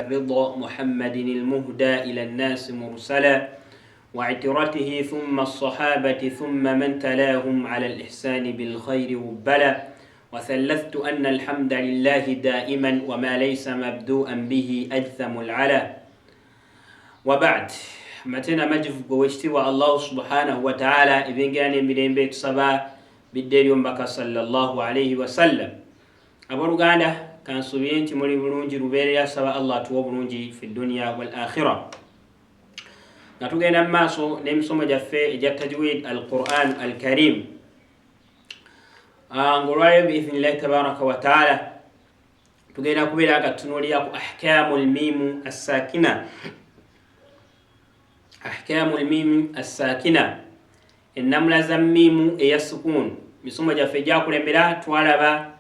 الرضا محمد المهدى إلى الناس مرسلا وعترته ثم الصحابة ثم من تلاهم على الإحسان بالخير وبلا وثلثت أن الحمد لله دائما وما ليس مبدوءا به أجثم العلا وبعد متنا مجف قوشتي الله سبحانه وتعالى إذن كان من بيت صبا بالدير بك صلى الله عليه وسلم أبو غانا كان سبينتي مولي برونجي ربيريا سبا الله تو برونجي في الدنيا والآخرة نتوغينا ماسو نمسو مجفة إجا تجويد القرآن الكريم نقول بإذن الله تبارك وتعالى تغينا كبيرا كتنوليا أحكام الميم الساكنة أحكام الميم الساكنة النملة زميم يسكون مسوما جفة جاكو لمبرا توالبا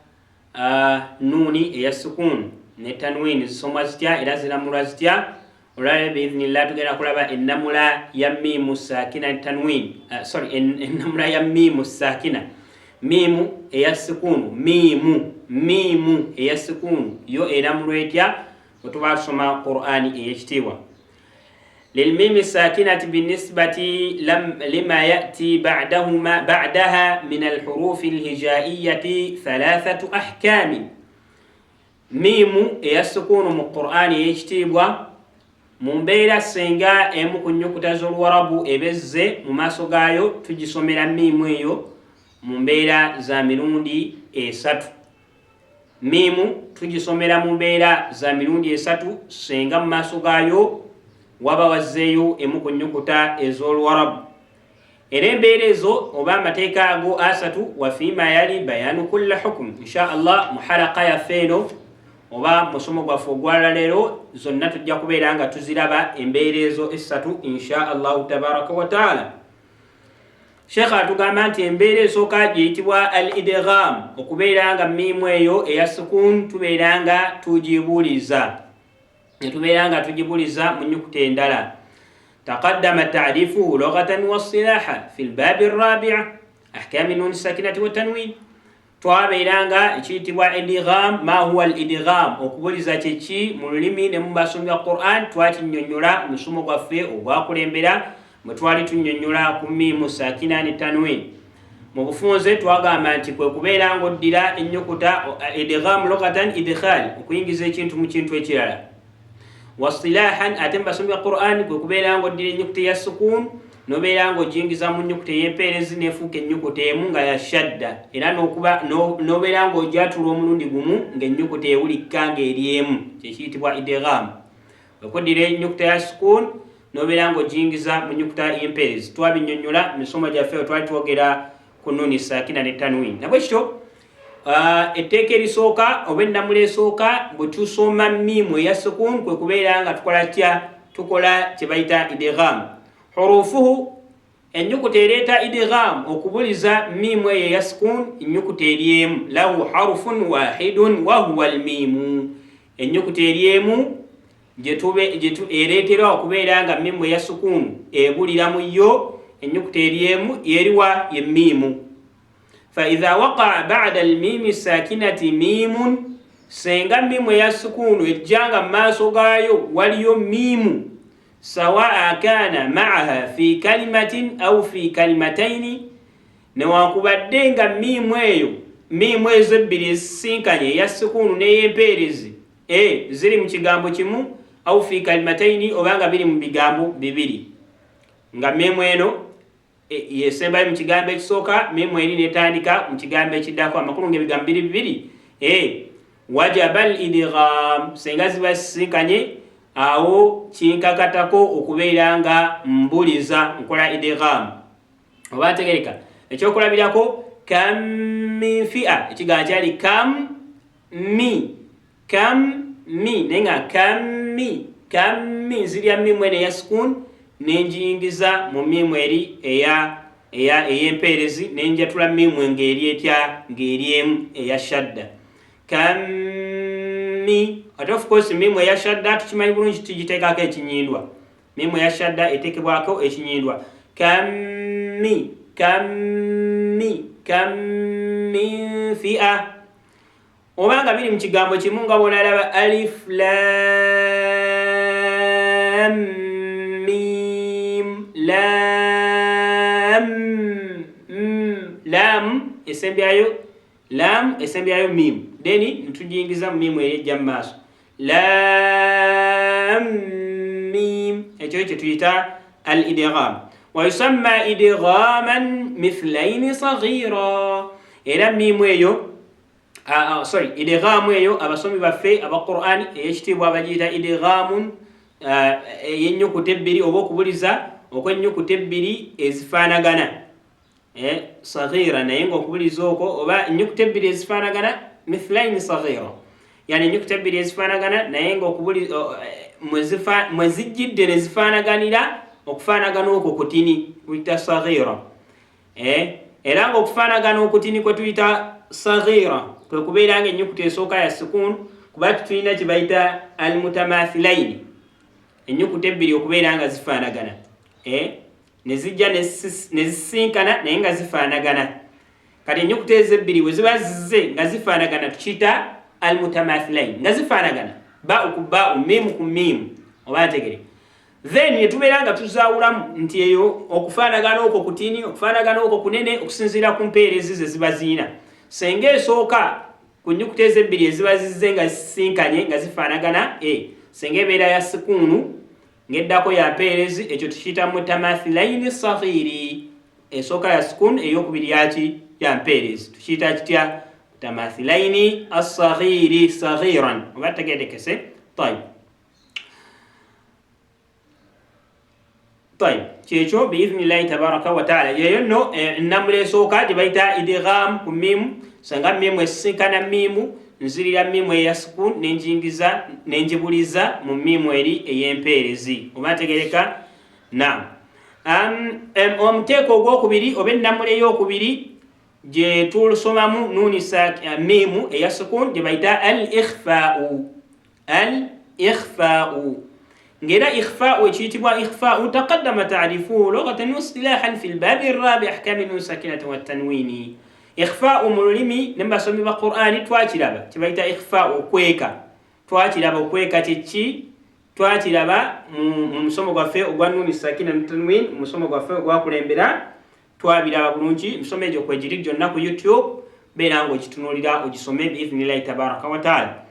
نوني يسكون نتنوين سوما زتيا إلا زنمرا زتيا ولا بإذن الله تغينا كلابا النملة يميم الساكنة تنوين النملة يميم الساكنة ميم يسكون ميم يسكون يو إنمرا وتبع سما قرآن يشتيوا للميم الساكنة بالنسبة لما يأتي بعدها من الحروف الهجائية ثلاثة أحكام ميم يسكون من القرآن يجتيبوا مبيلا سنغا امو كنيوكتا زورورابو ابزي مماسو غايو تجسوميلا ميمو يو مبيلا زاميروندي اساتو ميمو تجسوميلا مبيلا زاميروندي اساتو سنغا مماسو غايو waba wazzeyo emuku nyukuta ez'oluwarabu era embeera ezo oba amateeka ago asatu wafima yali bayanu kulla hukum insha allah muhalaka yaffe eno oba musomo gwaffe ogwala leero zonna tujja kubeera nga tuziraba embeera ezo esatu insha allahu tabaraka wataala. Sheikh atugamba nti embeera esooka giyitibwa al idgham okubeera nga miimu eyo eya sukun tubeera nga tugibuuliza نتبيرانغا تجيبوليزا من نكتة دالا تقدم تعريفه لغة والصلاحة في الباب الرابع أحكام النون الساكنة والتنوين توابيرانغا تشيتوا إدغام ما هو الإدغام وكبوليزا تشي ملمي نمباسون القرآن تواتي نيونيورا مسومو غفي وواقلين بلا متوالي تنيونيورا كمي مساكنة التنوين mubufunze twagamba nti kwe kubeera ng'oddira ennyukuta idgham lughatan idkhal okuyingiza ekintu mu kintu ekirala wasilahan ate mbasomya Qur'an kwe kubeera ng'oddira ennyukuta ya sukun nobeera ng'ojingiza mu nnyukuta ey'empeerezi neefuuka ennyukuta emu nga ya shadda era nobeera ng'ojatula omulundi gumu ng'ennyukuta ewulikka ng'eri emu kyekiyitibwa idgham okuddira ennyukuta ya sukun nobeera ng'ojingiza mu nnyukuta y'empeerezi twabinnyonnyola misomo gyaffe twali twogera ku nuni sakina ne tanwin nabwe kityo etteeka erisooka oba ennamula esooka bwe tusoma miimu eya sukun kwe kubeera nga tukola tya tukola kye bayita idgham hurufuhu ennyukuta ereeta idgham okubuliza miimu eyo eya sukun ennyukuta eri emu lahu harufun wahidun wahuwa almiimu ennyukuta eri emu ereeterwa okubeera nga miimu eya sukun ebulira mu yo ennyukuta eri emu yeriwa ye miimu فإذا وقع بعد الميم الساكنة ميم سينغا ميم يا سكون الجانغ ما سوغايو وليو ميم سواء كان معها في كلمة أو في كلمتين نواكوبادينغا ميم زبري سينكاني يا سكون نيبيريزي زري مچيغامبو chimu أو في كلمتين أو بيري مبيغامبو بيبيري nga memu eno yesemba mu kigambo ekisooka memu eri netandika mu kigambo ekiddako amakulu ng'ebigambo bibiri wajaba al idgham senga ziba sinkanye awo kinkakatako okubeera nga mbuliza nkola idgham oba tegereka ekyokulabirako kam min fi'a ekigambo kyali kam mi nenga kam mi zirya mimu ene ya sukun nenjingiza mu mimu eri ey'empeerezi nenjatula mimu ng'eri etya ng'eri emu eya shadda kammi ate of course mimu eya shadda tukimanyi bulungi tugiteekako ekinyindwa mimu eya shadda eteekebwako ekinyindwa kammi fi'a obanga biri mu kigambo kimu nga bw'onalaba alif lam mim lam esembyayo mim deni ntujingiza mim ejja maaso lam mim ekyo tuyita al idgham wa yusamma idghaman mithlayn saghira era mim eyo idghamu eyo abasomi baffe aba Qur'ani eyekitiibwa bagiyita idghamun ey'ennyukuta ebbiri oba okubuliza okw'ennyukuta ebbiri ezifaanagana saghira naye ng'okubuliza okwo oba ennyukuta ebbiri ezifaanagana mithlaini saghira yani ennyukuta ebbiri ezifaanagana naye ng'okubuliza mwe zijjidde ne zifaanaganira okufaanagana okwo kutini kuyita saghira era ng'okufaanagana okutini kwe tuyita saghira kwe kubeera nga ennyukuta esooka ya sukun kuba tulina kye bayita almutamathilaini ennyukuta ebbiri okubeera nga zifaanagana ne zijja ne zisinkana naye nga zifaanagana kati ennyukuta ezo ebbiri bwe ziba zizze nga zifaanagana tukiyita almutamathilaini nga zifaanagana ba'u ku ba'u mimu ku mimu oba ntegere then ne tubeera nga tuzaawulamu nti eyo okufaanagana okwo kutini okufaanagana okwo kunene okusinziira ku mpeerezi ze ziba ziina senga esooka ku nnyukuta ezo ebbiri eziba zizze nga zisinkanye nga zifaanagana senga ebeera ya sikuunu ng'eddako ya mpeerezi ekyo tukiyita mutamathilaini saghiri esooka ya sikuunu ey'okubiri yaki ya mpeerezi tukiyita kitya mutamathilaini assaghiri saghiran oba tegedekese tayib kyekyo biidhnillahi tabaraka wataala yeyo nno ennamula esooka gye bayita idgham ku mimu senga mimu esisinkana mimu nzirira mimu eya sukun nenjingiza nenjibuliza mu mimu eri ey'empeerezi oba ntegereka naam omuteeko ogwokubiri oba ennamula ey'okubiri gye tusomamu nuni mimu eya sukun gye bayita al ikhfa'u ngera ikhfa'u ekiyitibwa ikhfa'u taqaddama ta'rifuhu lughatan wa istilahan fi al-bab ar-rabi' ahkam al-sakinati wat-tanwini ikhfa'u mu lulimi ne basomi ba Qur'ani twakiraba kibayita ikhfa'u okweka twakiraba okweka kyeki twakiraba mu musomo gwaffe ogwa nuni sakina tanwin musomo gwaffe ogwakulembera twabiraba bulungi musomo egyo kwegiri gyonna ku YouTube beera nga okitunuulira ogisome biidhnillahi tabaraka wataala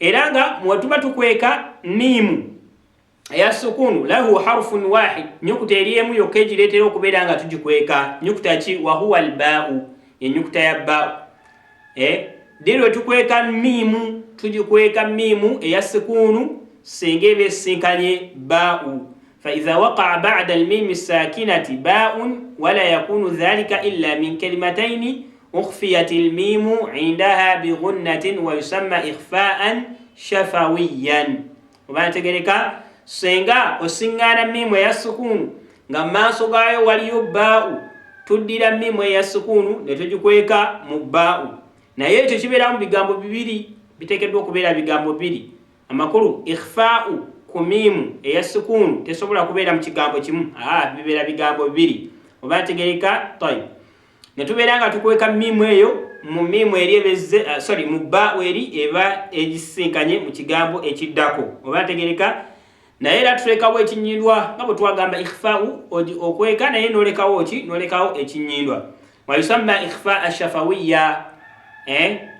era nga mwetuba tukweka mimu eya sukunu lahu harfun wahid nyukuta eri emu yokka egireetera okubeera nga tugikweka nyukuta ki wahuwa alba'u enyukuta ya ba'u diri wetukweka mimu tugikweka mimu eya sukunu senga eba esinkanye ba'u فإذا وقع بعد الميم الساكنة باء ولا يكون ذلك إلا من كلمتين أخفيت الميم عندها بغنة ويسمى إخفاء شفويا وما تقولك senga osingana mimu eya sukunu nga maaso gaayo waliyo baa'u tuddira mimu eya sukunu ne tugikweka mu baa'u naye ekyo kibeera mu bigambo bibiri biteekeddwa okubeera bigambo bibiri amakulu ikhfa'u ku mimu eya sukunu tesobola kubeera mu kigambo kimu bibeera bigambo bibiri oba ntegereka tayib ne tubeera nga tukweka mimu eyo mu mimu eri ebezze mu baa'u eri eba egisinkanye mu kigambo ekiddako oba ntegereka naye era tulekawo ekinyindwa nga bwe twagamba ikhfa'u okweka naye nolekawo ekinyindwa wayusamma ikhfa'a shafawiyya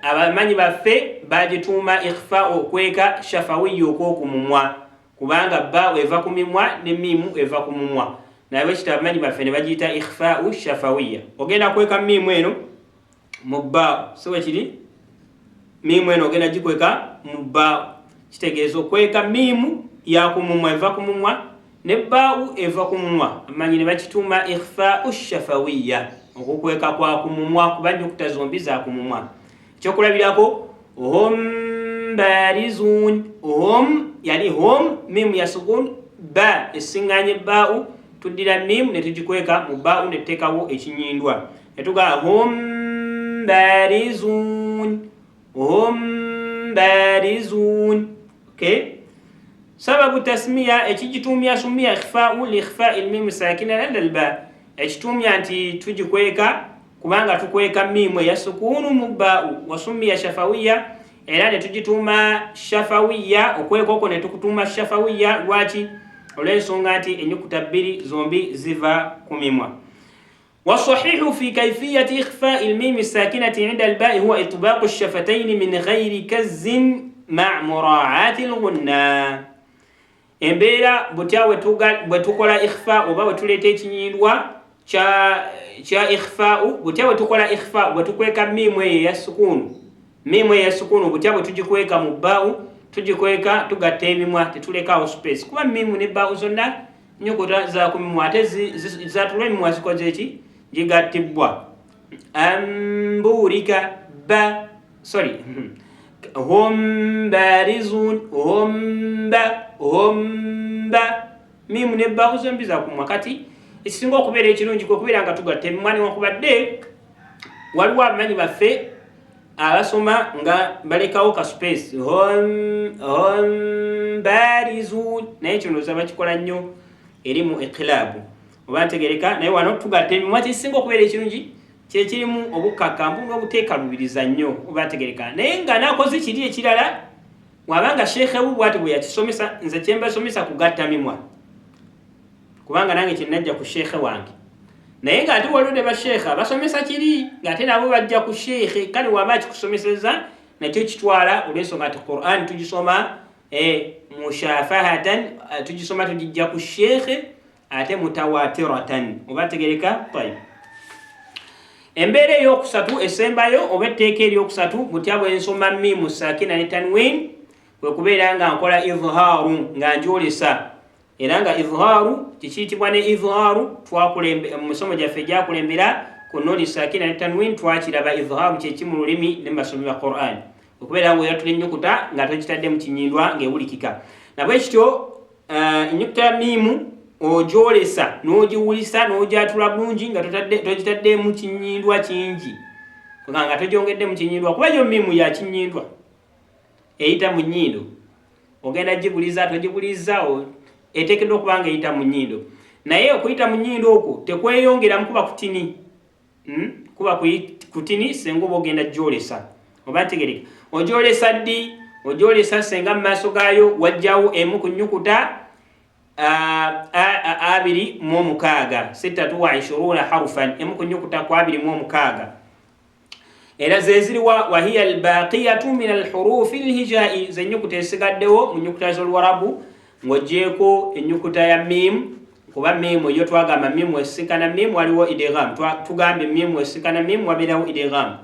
abamanyi baffe bagituuma ikhfa'u okweka shafawiyya okwokumumwa kubanga ba'u eva ku mimwa ne mimu eva ku mumwa naye bwekiti abamanyi baffe ne bagiyita ikhfa'u shafawiyya ogenda kweka mimu eno mu ba'u siwe kiri mimu eno ogenda gikweka mu ba'u kitegeeza okweka mimu ya kumumwa eva kumumwa ne ba'u eva kumumwa amanyi ne bakituuma ikhfa'u shafawiyya okukweka kwa kumumwa kuba nnyukuta zombi za kumumwa ekyokulabirako hum barizun hum yani hum mimu ya sukun ba esinganye ba'u tuddira mimu ne tugikweka mu ba'u ne tuteekawo ekinyindwa ne tugaa hum barizun okay sababu tasmiya ekigitumya summiya ikhfa'u li ikhfa'i al-mim sakina lada al-ba ekitumya nti tugikweka kubanga tukweka mimu ya sukunu mu ba'u wa summiya shafawiyya era ne tugituma shafawiyya okweka okwo ne tukutuma shafawiyya lwaki olw'ensonga nti ennyukuta bbiri zombi ziva ku mimwa. والصحيح في كيفية إخفاء الميم الساكنة عند الباء هو إطباق الشفتين من غير كز مع مراعاة الغنة. embeera butya bwe tukola ikhfa oba bwe tuleeta ekinyindwa kya ikhfa'u, butya bwe tukola ikhfa bwe tukweka mimu eyo eya sukunu, mimu eya sukunu butya bwe tugikweka mu bba'u, tugikweka tugatta emimwa tetulekaawo space, kuba mimu ne bba'u zonna nnyukuta za ku mimwa ate zatulwa emimwa zikoze eki gigattibwa. Amburika ba sorry hum barizun homba mimu ne bba'u zombi za kumwa. Kati ekisinga okubeera ekirungi kwe kubeera nga tugatta emimwa newankubadde waliwo abamanyi baffe abasoma nga balekawo ka space hom barizun, naye kino oza bakikola nnyo eri mu iqlaabu oba ntegereka, naye wano tugatta emimwa. Kisinga okubeera ekirungi kyekirimu obukakkambu n'obuteekalubiriza nnyo oba ntegereka, naye nga nakoze kiri ekirala wabanga sheekhe wu bwati bwe yakisomesa, nze kyembasomesa kugatta mimwa kubanga nange kyenajja ku sheekhe wange, naye ng'ate waliwo ne basheekhe abasomesa kiri ng'ate nabo bajja ku sheekhe, kale waba akikusomeseza nakyo kitwala olw'ensonga nti Qur'an tugisoma mushafahatan, tugisoma tugijja ku sheekhe ate mutawatiratan oba tegereka. Tayib, embeera ey'okusatu esembayo oba etteeka ery'okusatu butya bwe nsoma mimu sakina ne tanwin kwe kubeera nga nkola izhaaru nga njolesa, era nga izhaaru kikiyitibwa ne izhaaru mu misomo gyaffe gyakulembera ku noni sakina ne tanwin twakiraba izhaaru kyekimu lulimi ne masomo ya Qur'an, okubeera nga oyatula ennyukuta nga togitadde mu kinyindwa ng'ewulikika. Nabwe kityo ennyukuta ya mimu ojolesa n'ogiwulisa n'ogyatula bulungi nga togitadde mu kinyindwa kingi nga togyongedde mu kinyindwa, kuba yo mimu ya kinyindwa eyita mu nnyindo, ogenda gibuliza togibuliza eteekeddwa okuba nga eyita mu nnyindo, naye okuyita mu nnyindo okwo tekweyongeramu kuba kutini, kuba kutini senga oba ogenda gyolesa oba ntegereka. Ojolesa ddi? Ojolesa senga mu maaso gaayo wajjawo emu ku nnyukuta 26 26 harufan, emu ku nnyukuta ku 26 era zeziri wahiya albaqiyatu min alhurufi alhijai, zennyukuta esigaddewo mu nnyukuta z'Oluwarabu ng'ogyeko ennyukuta ya mimu, kuba mimu yo twagamba mimu esikana mimu waliwo idgham, tugambye mimu esikana mimu wabeerawo idgham,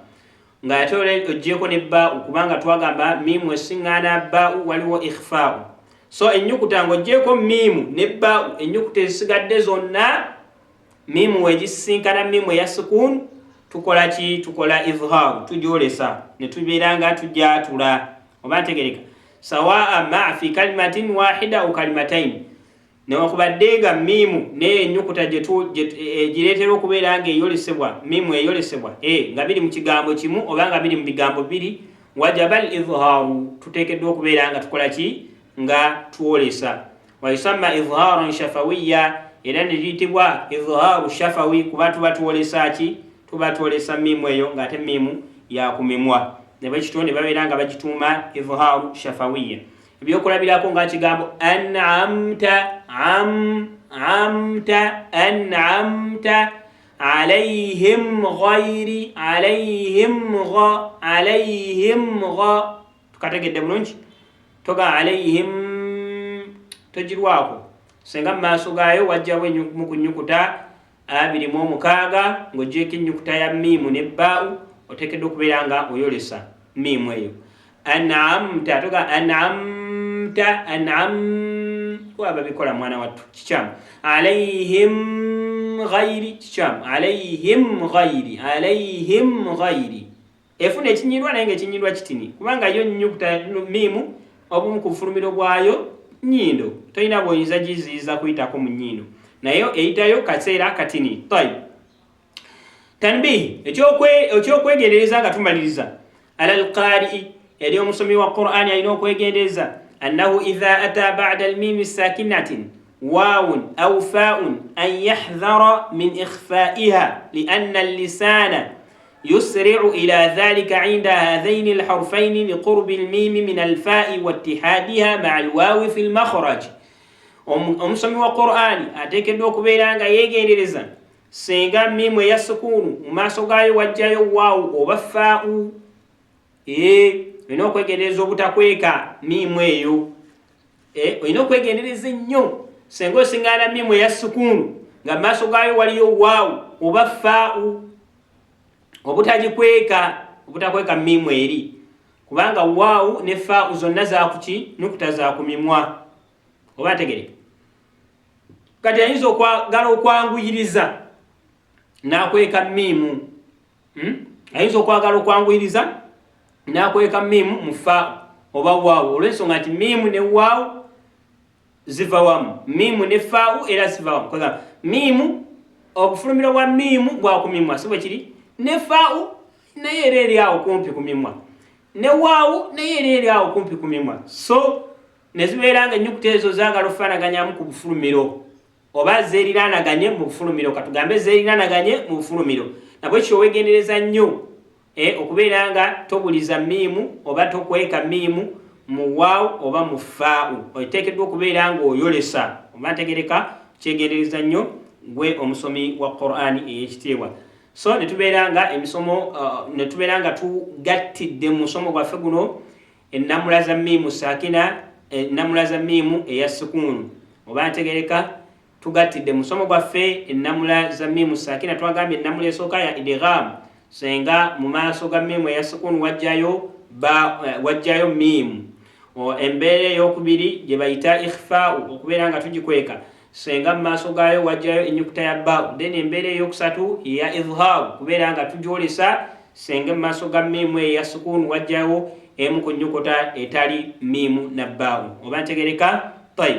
nga ate ogyeko ne bba'u kubanga twagamba mimu esiŋŋaana bba'u waliwo ikhfa'u. So ennyukuta ng'ogyeko mimu ne bba'u, ennyukuta ezisigadde zonna mimu wegisinkana mimu eya sukun tukola ki? Tukola izhaaru, tujolesa ne tubeera nga tujatula oba ntegereka. Sawaa ma'a fi kalimatin wahida au kalimataini, newankubadde nga mimu n'ennyukuta gireetera okubeera nga eyolesebwa, mimu eyolesebwa nga biri mu kigambo kimu oba nga biri mu bigambo biri, wajaba al izhaaru, tuteekeddwa okubeera nga tukola ki? Nga twolesa. Wa yusamma izhaaran shafawiya, era ne liyitibwa izhaaru shafawi kuba tuba twolesa ki? Tuba twolesa mimu eyo ng'ate mimu yakumimwa, ne bwekityo ne babeera nga bagituuma izhaaru shafawiya. Ebyokulabirako nga kigambo an'amta an'amta alayhim ghayri alayhim gha, tukategedde bulungi? Toga alayhim togirwako, senga mu maaso gaayo wajjawo mu ku nnyukuta 26 ng'ogyeko ennyukuta ya mimu ne bba'u, oteekeddwa okubeera nga oyolesa mimu eyo. An'amta toga an'amta waba bikola mwana wattu kikyamu. Alayhim ghayri kikyamu, alayhim ghayri efuna ekinyindwa naye ng'ekinyindwa kitini kubanga yo nnyukuta mimu obumu ku bufulumiro bwayo nnyindo, tolina bw'oyinza giziyiza kuyitako mu nnyindo, naye eyitayo kaseera katini. Tayib, tanbihi ekyokwegendereza nga tumaliriza ala alqari'i, eri omusomi wa Qur'ani alina okwegendereza annahu idha ata ba'da almimi sakinatin wawun aw fa'un an yahdhara min ikhfa'iha lianna allisana يسرع إلى ذلك عند هذين الحرفين لقرب الميم من الفاء واتحادها مع الواو في المخرج omusomi wa Qur'ani ateekeddwa okubeera nga yeegendereza senga mimu eya sukunu mu maaso gaayo wajjayo waawu oba faa'u. Olina okwegendereza obutakweka mimu eyo. Olina okwegendereza ennyo senga osingana mimu eya sukunu nga mu maaso gaayo waliyo waawu oba faa'u, obutakweka mimu eri, kubanga waawu ne faa'u zonna zakuki nukuta za kumimwa. Oba ntegereka? Kati ayinza okwagala okwanguyiriza nakweka mimu. Ayinza okwagala okwanguyiriza nakweka mimu mu faa'u oba waawu, olw'ensonga nti mimu ne waawu ziva wamu, mimu ne faa'u era ziva wamu. Kwega mimu, obufulumiro bwa mimu bwakumimwa si bwe kiri, ne faa'u naye era eri awo kumpi kumimwa, ne waawu naye era eri awo kumpi kumimwa. So ne zibeera nga ennyukuta ezo zaagala okufaanaganyamu ku bufulumiro oba zeeriraanaganye mu bufulumiro. Katugambe zeeriraanaganye mu bufulumiro. Nabwe kityo weegendereza nnyo okubeera nga tobuliza mimu oba tokweka mimu mu waawu oba mu faa'u. Oteekeddwa okubeera nga oyolesa. Oba ntegereka? Kyegendereza nnyo gwe omusomi wa Qur'ani ey'ekitiibwa. So netubeera nga emisomo netubeera nga tugattidde mu musomo gwaffe guno ennamula za mimu saakina, ennamula za mimu eya sukunu. Oba ntegereka? Tugattidde musomo gwaffe ennamula za mimu saakina. Twagambye ennamula esooka ya idgham, senga mu maaso ga mimu eya sukunu wajjayo mimu. Embeera ey'okubiri gye bayita ikhfaa'u, okubeera nga tugikweka senga mu maaso gaayo wajjayo ennyukuta ya baa'u. Then embeera ey'okusatu ya idhhaaru, kubeera nga tujolesa senga mu maaso ga mimu eya sukunu wajjayo emu ku nnyukuta etali mimu na baa'u. Oba ntegereka? Tayib.